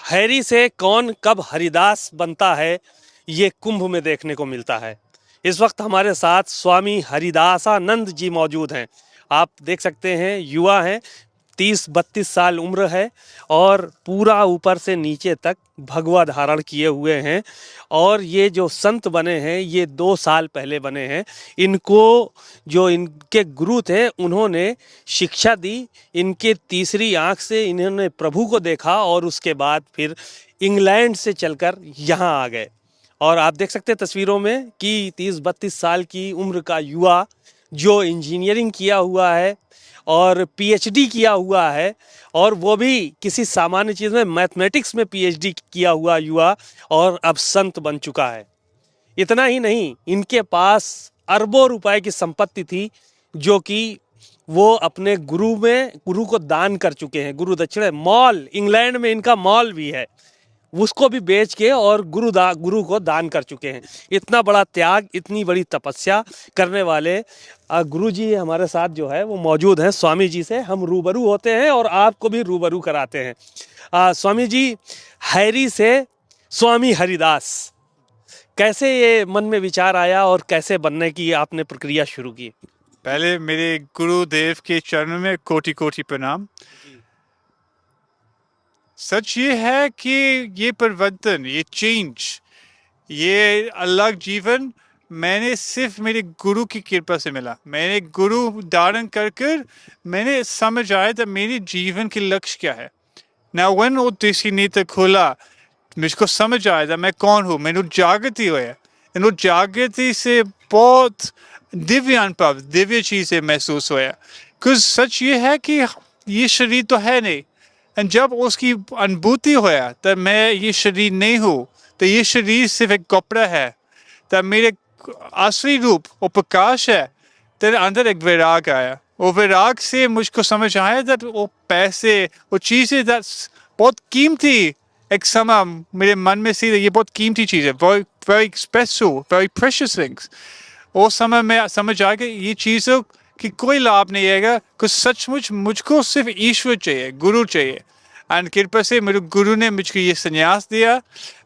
Harry से कौन कब हरिदास बनता है, ये कुंभ में देखने को मिलता है। इस वक्त हमारे साथ स्वामी हरिदासानंद जी मौजूद हैं। आप देख सकते हैं, युवा हैं, 30-32 साल उम्र है और पूरा ऊपर से नीचे तक भगवा धारण किए हुए हैं। और ये जो संत बने हैं, ये 2 साल पहले बने हैं। इनको जो इनके गुरु थे, उन्होंने शिक्षा दी। इनके तीसरी आंख से इन्होंने प्रभु को देखा और उसके बाद फिर इंग्लैंड से चलकर यहाँ आ गए। और आप देख सकते हैं तस्वीरों में कि 30-32 साल की उम्र का युवा जो इंजीनियरिंग किया हुआ है और पीएचडी किया हुआ है, और वो भी किसी सामान्य चीज़ में, मैथमेटिक्स में पीएचडी किया हुआ युवा, और अब संत बन चुका है। इतना ही नहीं, इनके पास अरबों रुपए की संपत्ति थी, जो कि वो अपने गुरु को दान कर चुके हैं। गुरु दक्षिणा मॉल, इंग्लैंड में इनका मॉल भी है, उसको भी बेच के और गुरु को दान कर चुके हैं। इतना बड़ा त्याग, इतनी बड़ी तपस्या करने वाले गुरु जी हमारे साथ जो है वो मौजूद हैं। स्वामी जी से हम रूबरू होते हैं और आपको भी रूबरू कराते हैं। स्वामी जी, हैरी से स्वामी हरिदास, कैसे ये मन में विचार आया और कैसे बनने की आपने प्रक्रिया शुरू की? पहले मेरे गुरुदेव के चरणों में कोटि कोटि प्रणाम। सच ये है कि ये परिवर्तन, ये चेंज, ये अलग जीवन मैंने सिर्फ मेरे गुरु की कृपा से मिला। मैंने गुरु धारण कर मैंने समझ आया था मेरे जीवन के लक्ष्य क्या है ना। वन वो देसी नीति खोला, मुझको समझ आया था मैं कौन हूँ। मैंने जागृति हुआ, इन जागृति से बहुत दिव्य अनुभव, दिव्य चीज़ें महसूस हुआ। कुछ सच ये है कि ये शरीर तो है नहीं, जब उसकी अनुभूति होया तब मैं ये शरीर नहीं हूँ, तो ये शरीर सिर्फ एक कपड़ा है, तब मेरे असली रूप वो प्रकाश है। तेरे अंदर एक वैराग आया, वो वैराग से मुझको समझ आया that वो पैसे, वो चीज़ें बहुत कीमती, एक समय मेरे मन में सीधे ये बहुत कीमती चीज़ है, very special, very precious things। वो समय में समझ आ गया ये चीज़ों कि कोई लाभ नहीं आएगा, कुछ सचमुच मुझको सिर्फ ईश्वर चाहिए, गुरु चाहिए। एंड कृपा से मेरे गुरु ने मुझको ये संन्यास दिया,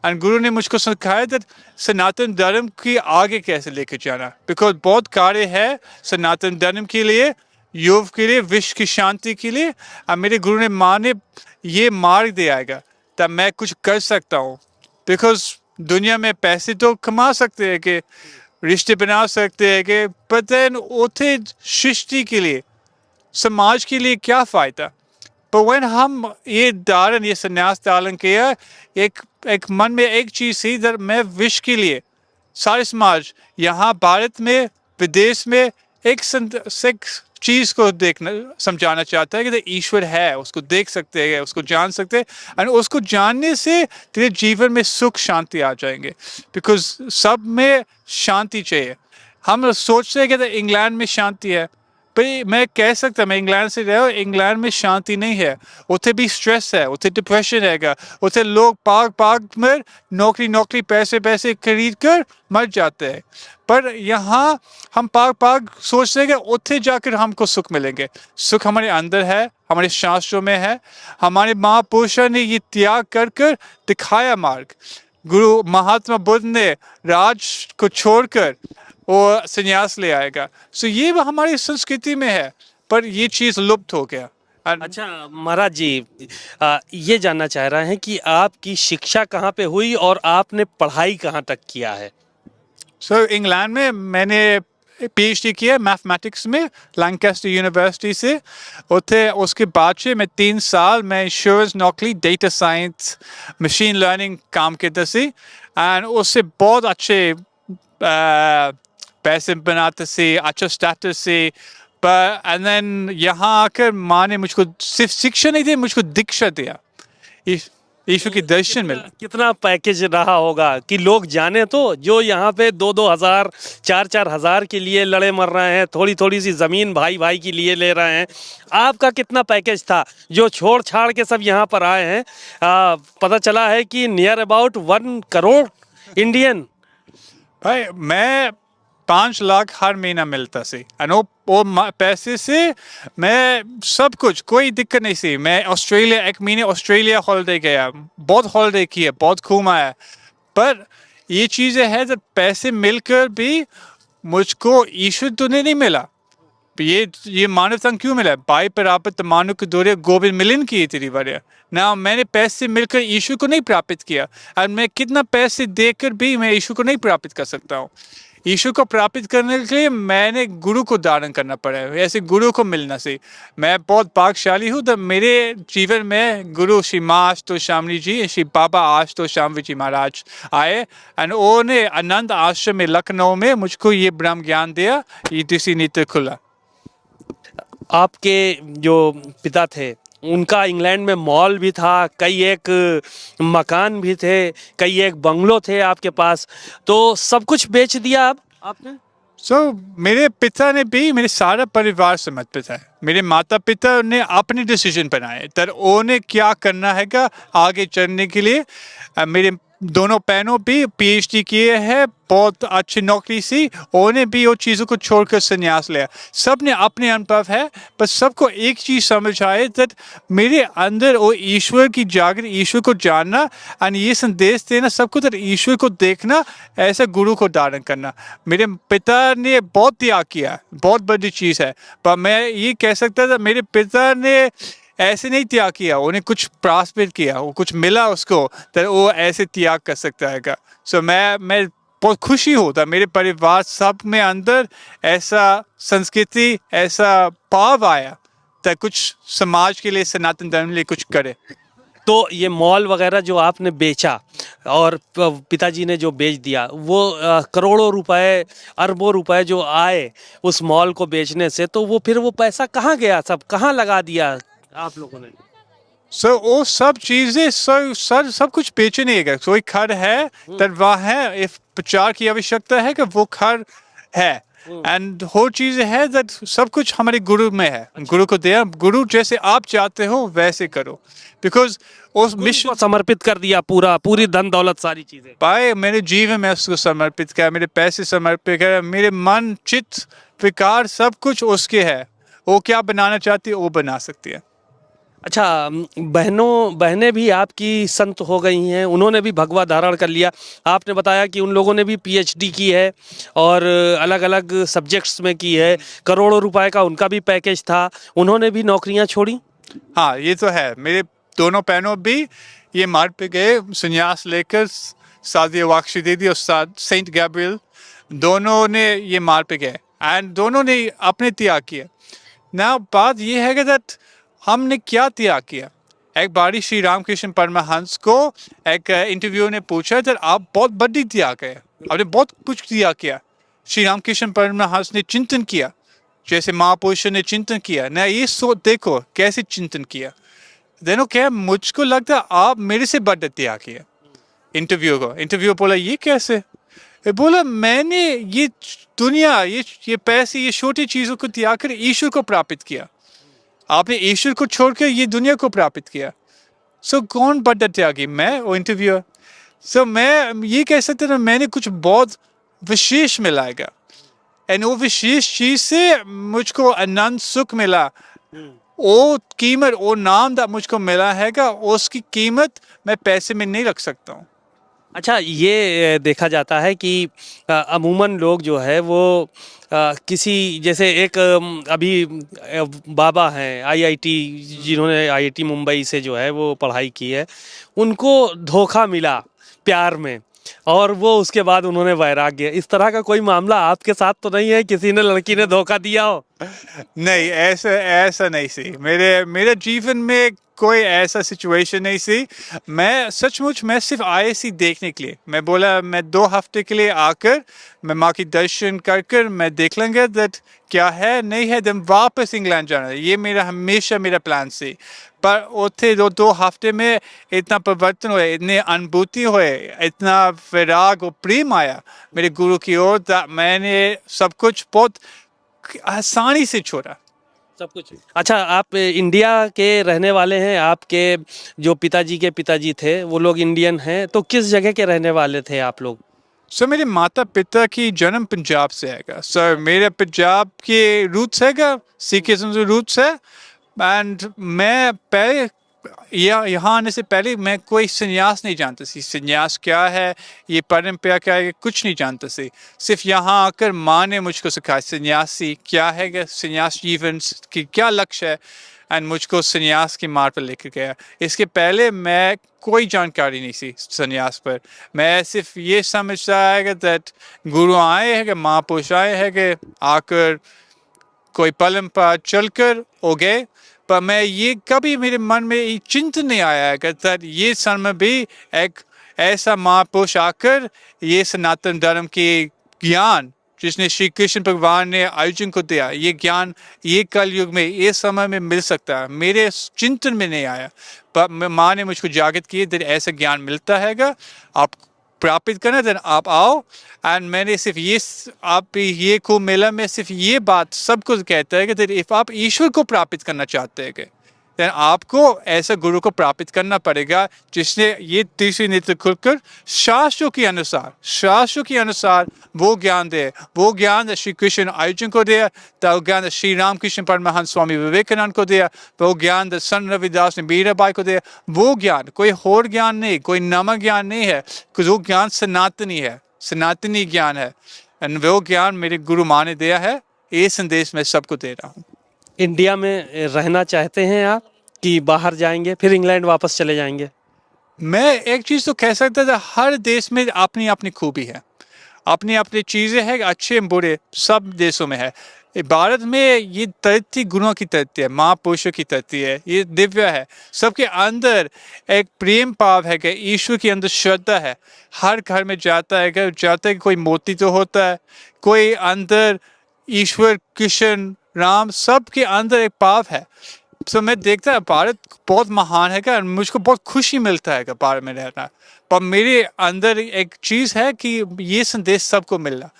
एंड गुरु ने मुझको सिखाया था सनातन धर्म की आगे कैसे लेकर जाना। बिकॉज बहुत कार्य है सनातन धर्म के लिए, योग के लिए, विश्व की शांति के लिए। और मेरे गुरु ने माने ये मार्ग दियाएगा तब मैं कुछ कर सकता हूँ। बिकॉज दुनिया में पैसे तो कमा सकते हैं, कि रिश्ते बना सकते हैं, कि पता उठे सृष्टि के लिए, समाज के लिए क्या फ़ायदा। पर when हम ये धारण, ये संन्यास धारण किया, एक मन में एक चीज़ थी, that मैं विश्व के लिए, सारे समाज, यहाँ भारत में, विदेश में, एक चीज़ को देखना, समझाना चाहता है कि ईश्वर है, उसको देख सकते हैं, उसको जान सकते हैं। और उसको जानने से तेरे जीवन में सुख शांति आ जाएंगे। बिकॉज सब में शांति चाहिए। हम सोचते हैं कि इंग्लैंड में शांति है, पर मैं कह सकता, मैं इंग्लैंड से रहा हूँ, इंग्लैंड में शांति नहीं है। उसे भी स्ट्रेस है, उसे डिप्रेशन है, उसे लोग पाग में नौकरी पैसे खरीद कर मर जाते हैं। पर यहाँ हम पाग सोचते हैं कि उसे जाकर हमको सुख मिलेंगे। सुख हमारे अंदर है, हमारे शास्त्रों में है। हमारे महापुरुषों ने ये त्याग कर दिखाया मार्ग। गुरु महात्मा बुद्ध ने राज को छोड़कर वो संन्यास ले आएगा। सो ये हमारी संस्कृति में है, पर ये चीज़ लुप्त हो गया। अच्छा महाराज जी, ये जानना चाह रहे हैं कि आपकी शिक्षा कहाँ पे हुई और आपने पढ़ाई कहाँ तक किया है? सो इंग्लैंड में मैंने पीएचडी किया मैथमेटिक्स में, लैंकास्टर यूनिवर्सिटी से। उसके बाद से मैं 3 साल मैं इंश्योरेंस नौकरी, डेटा साइंस, मशीन लर्निंग काम करता सी। एंड उससे बहुत अच्छे पैसे बनाते से, अच्छा स्टेटस से। पर एंड देन यहाँ आकर माँ ने मुझको सिर्फ शिक्षा नहीं दी, मुझको दीक्षा दिया, ईश्वर की दर्शन मिला। कितना पैकेज रहा होगा कि लोग जाने तो, जो यहाँ पे 2-2 हज़ार, 4-4 हज़ार के लिए लड़े मर रहे हैं, थोड़ी सी ज़मीन भाई के लिए ले रहे हैं। आपका कितना पैकेज था जो छोड़ छाड़ के सब यहाँ पर आए हैं? पता चला है कि नियर अबाउट 1 करोड़ इंडियन। भाई मैं 5 लाख हर महीना मिलता सी एंड वो पैसे से मैं सब कुछ, कोई दिक्कत नहीं सी। मैं ऑस्ट्रेलिया 1 महीने ऑस्ट्रेलिया हॉलीडे गया, बहुत हॉलीडे किए, बहुत घूमा है। पर ये चीज़ें है जब पैसे मिलकर भी मुझको ईश्वर तो नहीं मिला। ये मानवता क्यों मिला? बाई प्राप्त मानुक दोरे गोविंद मिलन की तेरी बारे ना। मैंने पैसे मिलकर ईश्वर को नहीं प्राप्त किया, और मैं कितना पैसे देकर भी मैं ईश्वर को नहीं प्राप्त कर सकता हूँ। ईश्वर को प्राप्त करने के लिए मैंने गुरु को धारण करना पड़ा है, ऐसे गुरु को मिलना से मैं बहुत भाग्यशाली हूँ। तो मेरे जीवन में गुरु श्री माँ आशुतोष शामली जी, श्री बाबा आशुतोष शामली जी महाराज आए एंड उन्होंने आनंद आश्रम में लखनऊ में मुझको ये ब्रह्म ज्ञान दिया, ये किसी नेत्र खुला। आपके जो पिता थे उनका इंग्लैंड में मॉल भी था, कई एक मकान भी थे, कई एक बंगलो थे आपके पास, तो सब कुछ बेच दिया अब आपने? मेरे पिता ने भी मेरे सारा परिवार समर्पित है। मेरे माता पिता ने अपने डिसीजन बनाए तर उन्हें क्या करना है का आगे चलने के लिए। मेरे दोनों बहनों भी पीएचडी किए हैं, बहुत अच्छी नौकरी सी, उन्हें भी वो चीज़ों को छोड़कर संन्यास लिया। सब ने अपने अनुभव है, पर सबको एक चीज़ समझ आए दैट मेरे अंदर वो ईश्वर की जागृति, ईश्वर को जानना और ये संदेश देना सबको, दैट ईश्वर को देखना, ऐसा गुरु को धारण करना। मेरे पिता ने बहुत त्याग किया, बहुत बड़ी चीज़ है, पर मैं ये कह सकता था मेरे पिता ने ऐसे नहीं त्याग किया, उन्हें कुछ प्राप्त किया, वो कुछ मिला उसको, तो वो ऐसे त्याग कर सकता है का। मैं बहुत खुशी होता मेरे परिवार सब में अंदर ऐसा संस्कृति, ऐसा भाव आया तो कुछ समाज के लिए, सनातन धर्म के लिए कुछ करे। तो ये मॉल वगैरह जो आपने बेचा और पिताजी ने जो बेच दिया, वो करोड़ों रुपए, अरबों रुपए जो आए उस मॉल को बेचने से, तो वो फिर वो पैसा कहाँ गया? सब कहाँ लगा दिया आप लोगों ने? वो सब चीजें सब कुछ बेचने का कोई घर है तब वहाँ है, प्रचार की आवश्यकता है कि वो घर है एंड हो चीजें है that सब कुछ हमारे गुरु में है। गुरु को दिया, गुरु जैसे आप चाहते हो वैसे करो, बिकॉज उस मिशन को समर्पित कर दिया, पूरी धन दौलत सारी चीजें पाए मेरे जीवन में उसको समर्पित किया, मेरे पैसे समर्पित किया, मेरे मन चित्त विकार सब कुछ उसके है। वो क्या बनाना चाहती है वो बना सकती है। अच्छा, बहनें भी आपकी संत हो गई हैं, उन्होंने भी भगवा धारण कर लिया। आपने बताया कि उन लोगों ने भी पीएचडी की है और अलग अलग सब्जेक्ट्स में की है, करोड़ों रुपए का उनका भी पैकेज था, उन्होंने भी नौकरियां छोड़ी। हाँ ये तो है, मेरे दोनों बहनों भी ये मार्ग पे गए, संन्यास लेकर सादी वाक्षी दे दी और सेंट गैब्रियल, दोनों ने ये मार्ग पे गए एंड दोनों ने अपने त्याग किया ना। बात ये है कि दैट हमने क्या त्याग किया। एक बारी श्री रामकृष्ण परमहंस को एक इंटरव्यू ने पूछा कि आप बहुत बड़ी त्याग है, आपने बहुत कुछ त्याग किया। श्री रामकृष्ण परमहंस ने चिंतन किया, जैसे महापुरुषों ने चिंतन किया ना। ये देखो कैसे चिंतन किया, देखो क्या मुझको लगता आप मेरे से बड़ा त्याग किया। इंटरव्यू बोला ये कैसे? बोला मैंने ये दुनिया, ये पैसे, ये छोटी चीज़ों को त्याग कर ईश्वर को प्राप्त किया। आपने ईश्वर को छोड़कर ये दुनिया को प्राप्त किया। कौन बड़ा त्यागी? मैं वो इंटरव्यूअर। मैं ये कह सकता था मैंने कुछ बहुत विशेष मिलाएगा एंड वो विशेष चीज से मुझको आनंद सुख मिला। वो कीमत, वो नाम दा मुझको मिला है का, उसकी कीमत मैं पैसे में नहीं रख सकता हूँ। अच्छा, ये देखा जाता है कि अमूमन लोग जो है वो किसी, जैसे एक अभी बाबा हैं आईआईटी, जिन्होंने आईआईटी मुंबई से जो है वो पढ़ाई की है, उनको धोखा मिला प्यार में और वो उसके बाद उन्होंने वैराग्य। इस तरह का कोई मामला आपके साथ तो नहीं है, किसी ने लड़की ने धोखा दिया हो? नहीं, ऐसा नहीं सी। मेरे जीवन में कोई ऐसा सिचुएशन नहीं सी। मैं सचमुच मैं सिर्फ आए सी देखने के लिए। मैं बोला मैं 2 हफ्ते के लिए आकर मैं माँ की दर्शन कर मैं देख लेंगे दैट क्या है नहीं है, देन वापस इंग्लैंड जाना। ये मेरा हमेशा मेरा प्लान सी। पर उथे 2 हफ्ते में इतना परिवर्तन हुए, इतने अनुभूति हुए, इतना विराग और प्रेम आया मेरे गुरु की ओर, मैंने सब कुछ बहुत आसानी से छोड़ा, सब कुछ। अच्छा, आप इंडिया के रहने वाले हैं, आपके जो पिताजी के पिताजी थे वो लोग इंडियन हैं, तो किस जगह के रहने वाले थे आप लोग? सर मेरे माता पिता की जन्म पंजाब से हैगा सर, मेरे पंजाब के रूट्स हैगा, सिखिज्म के रूट्स है। एंड मैं पहले यहाँ आने से पहले मैं कोई संन्यास नहीं जानता सी, संन्यास क्या है, ये परंपरा क्या है, कुछ नहीं जानता सी। सिर्फ यहाँ आकर माँ ने मुझको सिखाया सन्यासी क्या है, संन्यास जीवन की क्या लक्ष्य है, एंड मुझको संन्यास की मार्ग पर लेकर गया। इसके पहले मैं कोई जानकारी नहीं थी संन्यास पर। मैं सिर्फ ये समझता है कि दैट गुरु आए हैं कि महापुरुष आए हैं कि आकर कोई परंपरा चलकर हो गए, पर मैं ये कभी मेरे मन में ये चिंतन नहीं आया है कि ये समय भी एक ऐसा महापुरुष आकर ये सनातन धर्म के ज्ञान जिसने श्री कृष्ण भगवान ने अर्जुन को दिया, ये ज्ञान ये कलयुग में ये समय में मिल सकता है, मेरे चिंतन में नहीं आया। पर माँ ने मुझको जागृत किया कि ऐसा ज्ञान मिलता हैगा, आप प्राप्त करना, देन आप आओ। एंड मैंने सिर्फ ये आप ये को मिला, मैं सिर्फ ये बात सबको कहता है कि इफ आप ईश्वर को प्राप्त करना चाहते हैं देन आपको ऐसा गुरु को प्राप्त करना पड़ेगा जिसने ये तीसरी नेत्र खुलकर शास्त्रों के अनुसार वो ज्ञान दे, वो ज्ञान श्री कृष्ण अर्जुन को दिया, तो ज्ञान श्री रामकृष्ण परमहंस स्वामी विवेकानंद को दिया, वो ज्ञान संत रविदास ने मीराबाई को दिया। वो ज्ञान कोई और ज्ञान नहीं, कोई नमक ज्ञान नहीं है, वो ज्ञान सनातनी है, सनातनी ज्ञान है। एंड वो ज्ञान मेरे गुरु माँ ने दिया है, ये संदेश मैं सबको दे रहा हूँ। इंडिया में रहना चाहते हैं आप कि बाहर जाएंगे फिर इंग्लैंड वापस चले जाएंगे? मैं एक चीज़ तो कह सकता था, हर देश में अपनी अपनी खूबी है, अपनी अपनी चीज़ें हैं, अच्छे बुरे सब देशों में है। भारत में ये धरती गुरुओं की धरती है, महापुरुषों की धरती है, ये दिव्य है, सबके अंदर एक प्रेम भाव है कि ईश्वर के अंदर श्रद्धा है। हर घर में जाता है कि कोई मोती तो होता है, कोई अंदर ईश्वर कृष्ण राम सबके अंदर एक भाव है। तो मैं देखता है भारत बहुत महान है क्या, मुझको बहुत खुशी मिलता है भारत में रहना। पर मेरे अंदर एक चीज़ है कि ये संदेश सबको मिलना,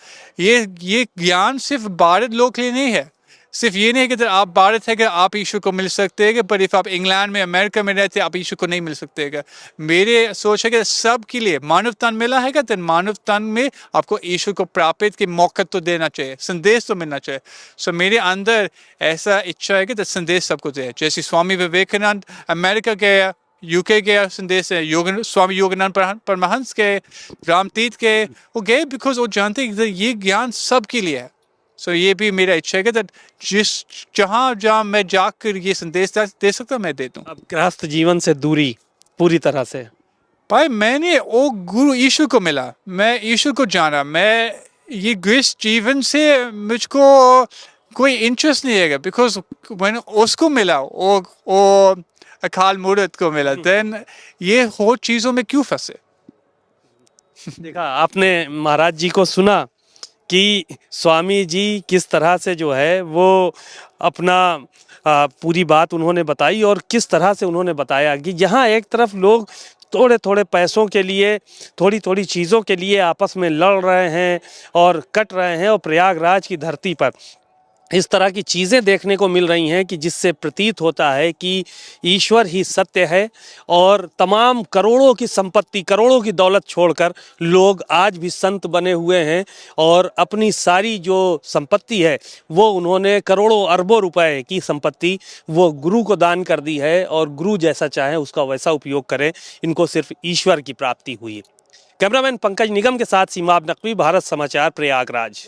ये ज्ञान सिर्फ भारत लोग के लिए नहीं है। सिर्फ ये नहीं है कि आप भारत है कि आप ईश्वर को मिल सकते हैं, पर इफ आप इंग्लैंड में अमेरिका में रहते हैं आप ईश्वर को नहीं मिल सकते हैं। मेरे सोच है कि सब के लिए मानव तन मिला है, तो मानव तन में आपको ईश्वर को प्राप्त के मौका तो देना चाहिए, संदेश तो मिलना चाहिए। सो मेरे अंदर ऐसा इच्छा है कि संदेश सबको दे। जैसे स्वामी विवेकानंद अमेरिका गया, यूके गया, संदेश है स्वामी योगानंद परमहंस के, रामतीर्थ के, वो गए बिकॉज वो जानते हैं कि ये ज्ञान सबके लिए है। सो ये भी मेरा इच्छा है कि जहाँ मैं जाकर ये संदेश दे सकता मैं दे दूँ। अब गृहस्थ जीवन से दूरी पूरी तरह से? भाई मैंने वो गुरु ईश्वर को मिला, मैं ईश्वर को जाना, मैं ये गृहस्थ जीवन से मुझको कोई इंटरेस्ट नहीं है, बिकॉज मैंने उसको मिला, वो अकाल मूर्त को मिला, देन ये हो चीज़ों में क्यों फंसे। देखा आपने महाराज जी को सुना कि स्वामी जी किस तरह से जो है वो अपना पूरी बात उन्होंने बताई, और किस तरह से उन्होंने बताया कि यहाँ एक तरफ लोग थोड़े थोड़े पैसों के लिए, थोड़ी थोड़ी चीज़ों के लिए आपस में लड़ रहे हैं और कट रहे हैं, और प्रयागराज की धरती पर इस तरह की चीज़ें देखने को मिल रही हैं कि जिससे प्रतीत होता है कि ईश्वर ही सत्य है, और तमाम करोड़ों की संपत्ति, करोड़ों की दौलत छोड़कर लोग आज भी संत बने हुए हैं, और अपनी सारी जो संपत्ति है वो उन्होंने करोड़ों अरबों रुपए की संपत्ति वो गुरु को दान कर दी है, और गुरु जैसा चाहे उसका वैसा उपयोग करें। इनको सिर्फ ईश्वर की प्राप्ति हुई। कैमरामैन पंकज निगम के साथ सीमाब नकवी, भारत समाचार, प्रयागराज।